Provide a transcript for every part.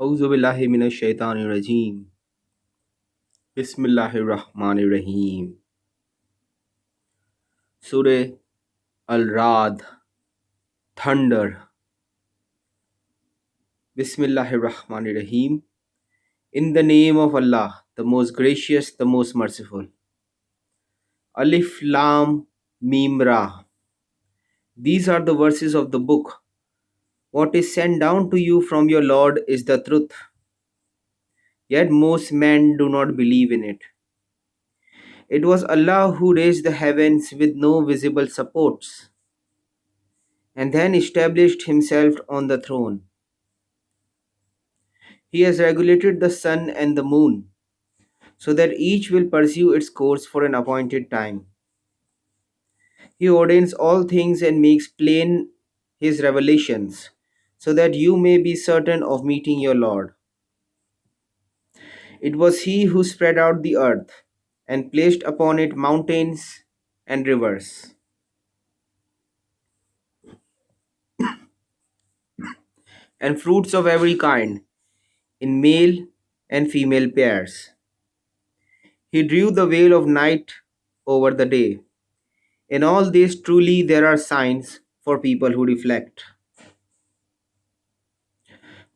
Auzu billahi minash shaitanir rajim. Bismillahir Rahmanir Rahim. Surah Al-Rad, Thunder. Bismillahir Rahmanir Rahim. In the name of Allah, the most gracious, the most merciful. Alif Lam Mim Ra. These are the verses of the book. What is sent down to you from your Lord is the truth. Yet most men do not believe in it. It was Allah who raised the heavens with no visible supports and then established himself on the throne. He has regulated the sun and the moon so that each will pursue its course for an appointed time. He ordains all things and makes plain his revelations so that you may be certain of meeting your Lord. It was he who spread out the earth and placed upon it mountains and rivers and fruits of every kind in male and female pairs. He drew the veil of night over the day. In all this, truly there are signs for people who reflect.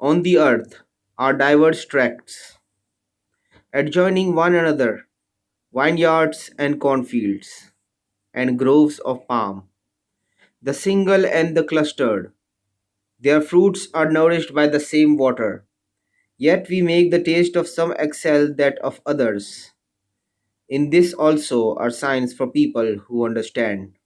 On the earth are diverse tracts, adjoining one another, vineyards and cornfields, and groves of palm, the single and the clustered. Their fruits are nourished by the same water, yet we make the taste of some excel that of others. In this also are signs for people who understand.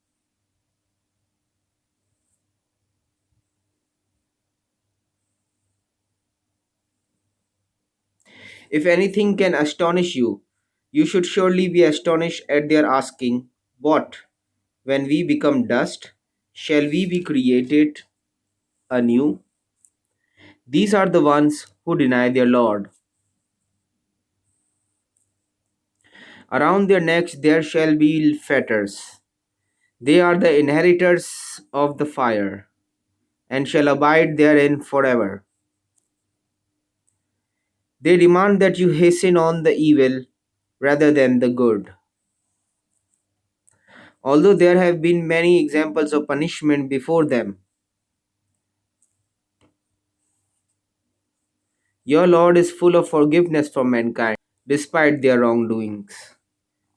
If anything can astonish you, you should surely be astonished at their asking, what, when we become dust, shall we be created anew? These are the ones who deny their Lord. Around their necks there shall be fetters. They are the inheritors of the fire, and shall abide therein forever. They demand that you hasten on the evil rather than the good. Although there have been many examples of punishment before them, your Lord is full of forgiveness for mankind, despite their wrongdoings.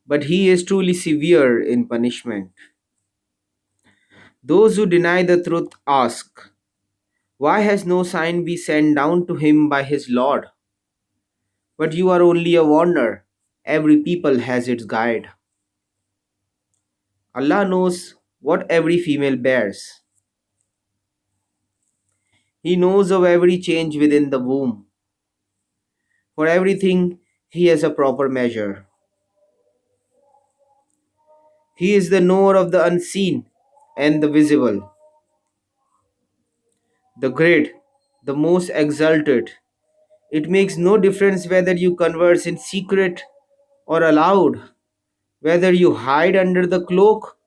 But He is truly severe in punishment. Those who deny the truth ask, why has no sign been sent down to him by his Lord? But you are only a warner. Every people has its guide. Allah knows what every female bears. He knows of every change within the womb. For everything, He has a proper measure. He is the knower of the unseen and the visible, the great, the most exalted. It makes no difference whether you converse in secret or aloud, whether you hide under the cloak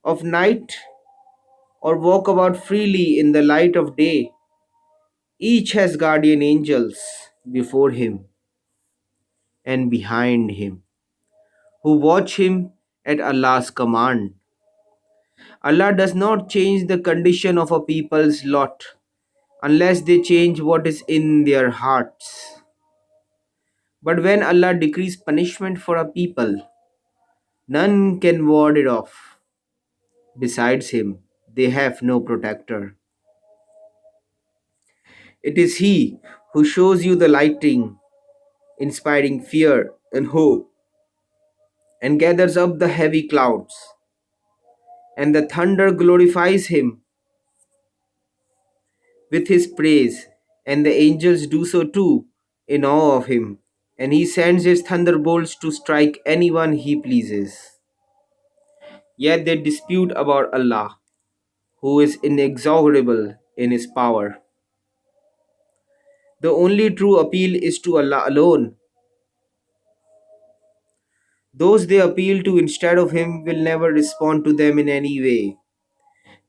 of night or walk about freely in the light of day. Each has guardian angels before him and behind him who watch him at Allah's command. Allah does not change the condition of a people's lot unless they change what is in their hearts. But when Allah decrees punishment for a people, none can ward it off. Besides Him, they have no protector. It is He who shows you the lighting, inspiring fear and hope, and gathers up the heavy clouds, and the thunder glorifies Him with His praise, and the angels do so too, in awe of Him, and He sends His thunderbolts to strike anyone He pleases. Yet they dispute about Allah, who is inexorable in His power. The only true appeal is to Allah alone. Those they appeal to instead of Him will never respond to them in any way.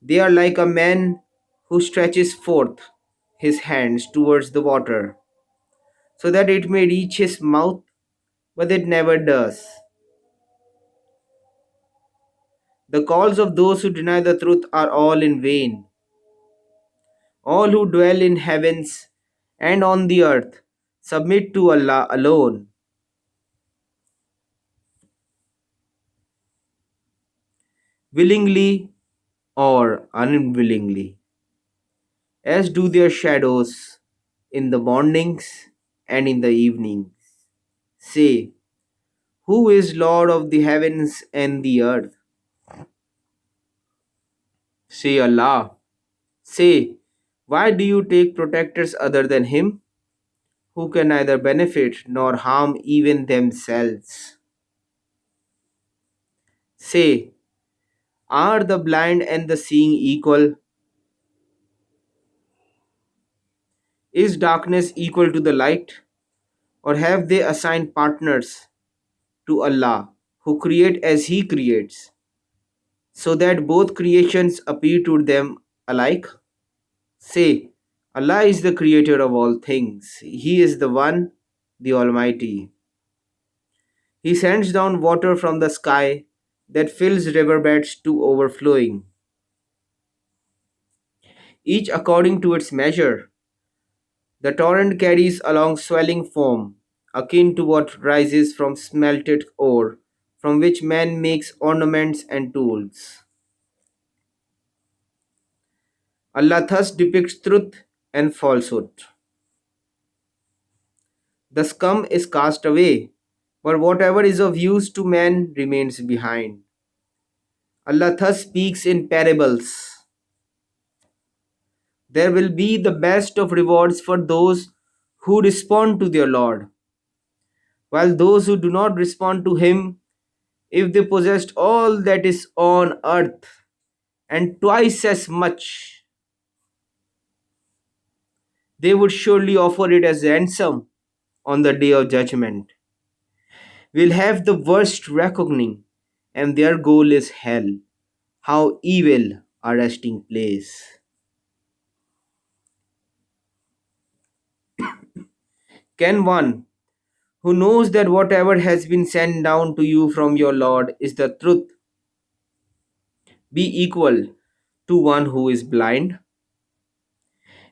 They are like a man who stretches forth his hands towards the water, so that it may reach his mouth, but it never does. The calls of those who deny the truth are all in vain. All who dwell in heavens and on the earth submit to Allah alone, willingly or unwillingly, as do their shadows in the mornings and in the evenings. Say, who is Lord of the heavens and the earth? Say Allah. Say, why do you take protectors other than Him, who can neither benefit nor harm even themselves? Say, are the blind and the seeing equal? Is darkness equal to the light? Or have they assigned partners to Allah, who create as He creates, so that both creations appear to them alike? Say, Allah is the creator of all things. He is the one, the Almighty. He sends down water from the sky that fills riverbeds to overflowing, each according to its measure. The torrent carries along swelling foam, akin to what rises from smelted ore, from which man makes ornaments and tools. Allah thus depicts truth and falsehood. The scum is cast away, but whatever is of use to man remains behind. Allah thus speaks in parables. There will be the best of rewards for those who respond to their Lord, while those who do not respond to Him, if they possessed all that is on earth and twice as much, they would surely offer it as ransom on the day of judgment. Will have the worst reckoning, and their goal is hell. How evil a resting place. Can one who knows that whatever has been sent down to you from your Lord is the truth be equal to one who is blind?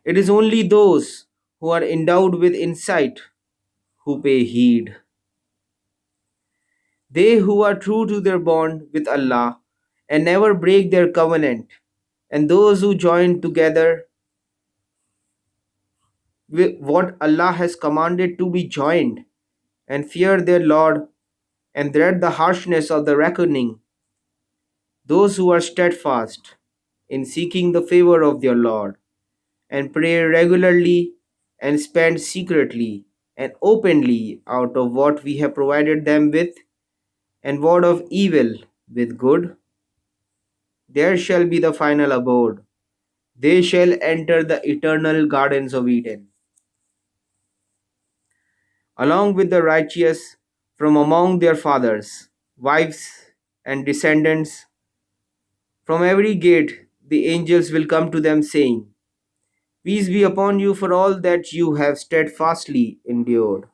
It is only those who are endowed with insight who pay heed. They who are true to their bond with Allah and never break their covenant, and those who join together with what Allah has commanded to be joined, and fear their Lord and dread the harshness of the reckoning, those who are steadfast in seeking the favor of their Lord, and pray regularly and spend secretly and openly out of what we have provided them with, and ward of evil with good, there shall be the final abode. They shall enter the eternal gardens of Eden, along with the righteous from among their fathers, wives, and descendants. From every gate the angels will come to them, saying, peace be upon you for all that you have steadfastly endured.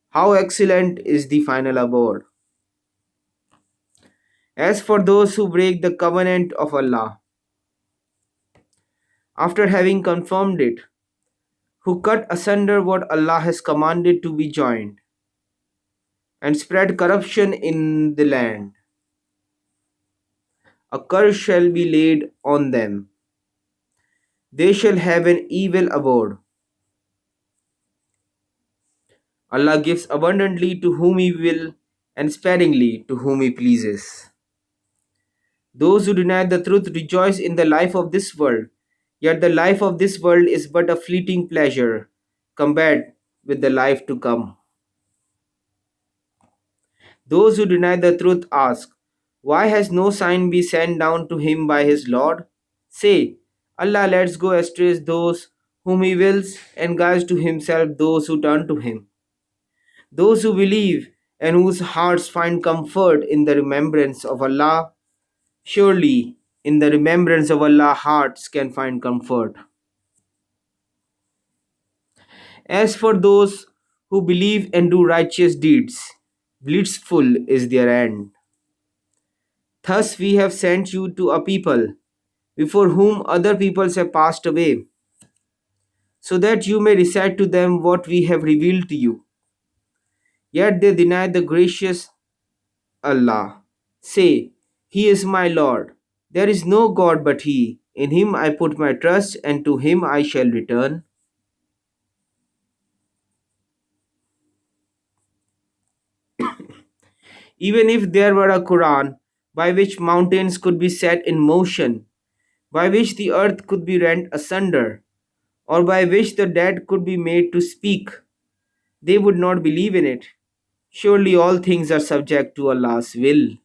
How excellent is the final abode! As for those who break the covenant of Allah, after having confirmed it, who cut asunder what Allah has commanded to be joined, and spread corruption in the land, a curse shall be laid on them. They shall have an evil abode. Allah gives abundantly to whom He will, and sparingly to whom He pleases. Those who deny the truth rejoice in the life of this world, yet the life of this world is but a fleeting pleasure compared with the life to come. Those who deny the truth ask, why has no sign been sent down to him by his Lord? Say, Allah lets go astray those whom He wills and guides to Himself those who turn to Him. Those who believe and whose hearts find comfort in the remembrance of Allah, surely in the remembrance of Allah hearts can find comfort. As for those who believe and do righteous deeds, blissful is their end. Thus we have sent you to a people before whom other peoples have passed away, so that you may recite to them what we have revealed to you. Yet they deny the gracious Allah. Say, He is my Lord. There is no God but He. In Him I put my trust, and to Him I shall return. Even if there were a Quran by which mountains could be set in motion, by which the earth could be rent asunder, or by which the dead could be made to speak, they would not believe in it. Surely all things are subject to Allah's will.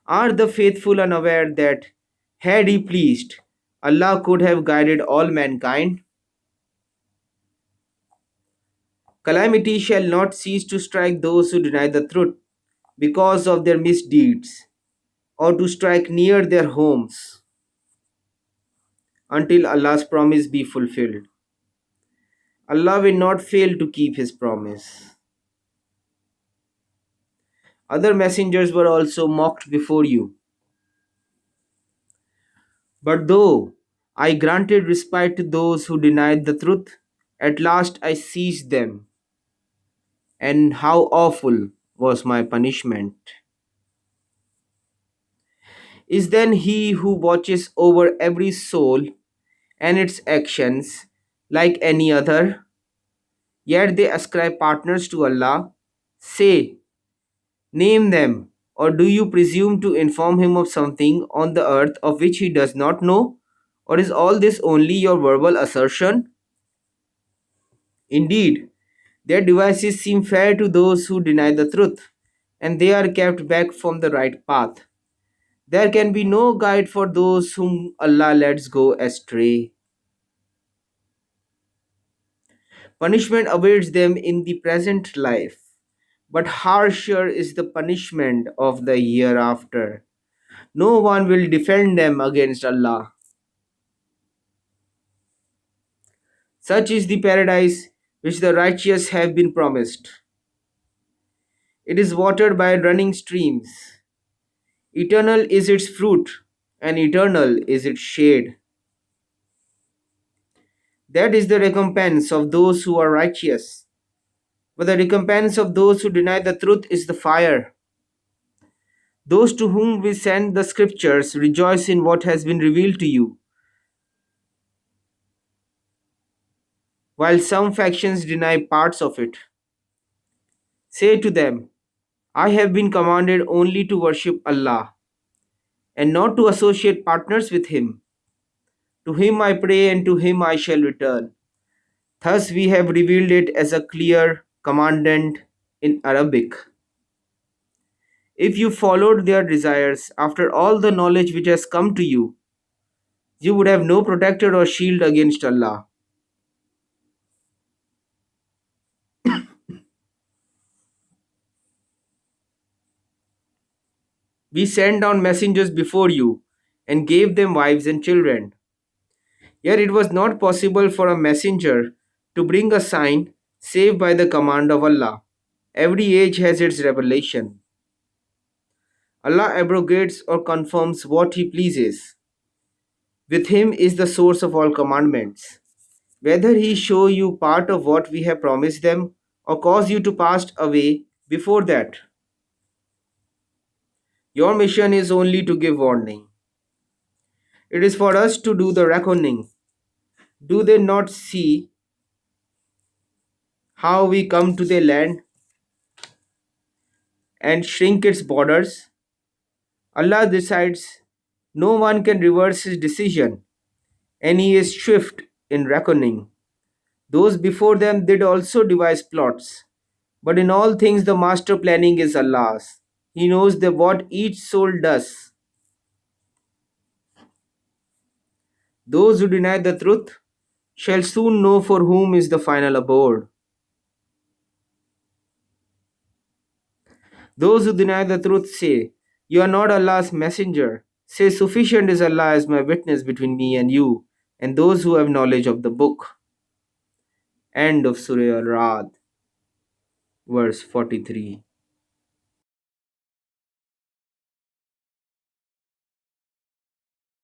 Are the faithful unaware that, had He pleased, Allah could have guided all mankind? Calamity shall not cease to strike those who deny the truth because of their misdeeds, or to strike near their homes until Allah's promise be fulfilled. Allah will not fail to keep His promise. Other messengers were also mocked before you. But though I granted respite to those who denied the truth, at last I seized them, and how awful was my punishment. Is then He who watches over every soul and its actions like any other? Yet they ascribe partners to Allah. Say, name them, or do you presume to inform Him of something on the earth of which He does not know? Or is all this only your verbal assertion? Indeed, their devices seem fair to those who deny the truth, and they are kept back from the right path. There can be no guide for those whom Allah lets go astray. Punishment awaits them in the present life, but harsher is the punishment of the hereafter. No one will defend them against Allah. Such is the paradise which the righteous have been promised. It is watered by running streams. Eternal is its fruit, and eternal is its shade. That is the recompense of those who are righteous. But the recompense of those who deny the truth is the fire. Those to whom we send the scriptures rejoice in what has been revealed to you, while some factions deny parts of it. Say to them, I have been commanded only to worship Allah and not to associate partners with Him. To Him I pray and to Him I shall return. Thus we have revealed it as a clear commandment in Arabic. If you followed their desires after all the knowledge which has come to you would have no protector or shield against Allah. We sent down messengers before you and gave them wives and children. Yet it was not possible for a messenger to bring a sign save by the command of Allah. Every age has its revelation. Allah abrogates or confirms what He pleases. With Him is the source of all commandments. Whether He show you part of what we have promised them or cause you to pass away before that, your mission is only to give warning. It is for us to do the reckoning. Do they not see how we come to their land and shrink its borders? Allah decides, no one can reverse His decision, and He is swift in reckoning. Those before them did also devise plots, but in all things the master planning is Allah's. He knows what each soul does. Those who deny the truth shall soon know for whom is the final abode. Those who deny the truth say, you are not Allah's messenger. Say, sufficient is Allah as my witness between me and you, and those who have knowledge of the book. End of Surah Al-Ra'd, verse 43.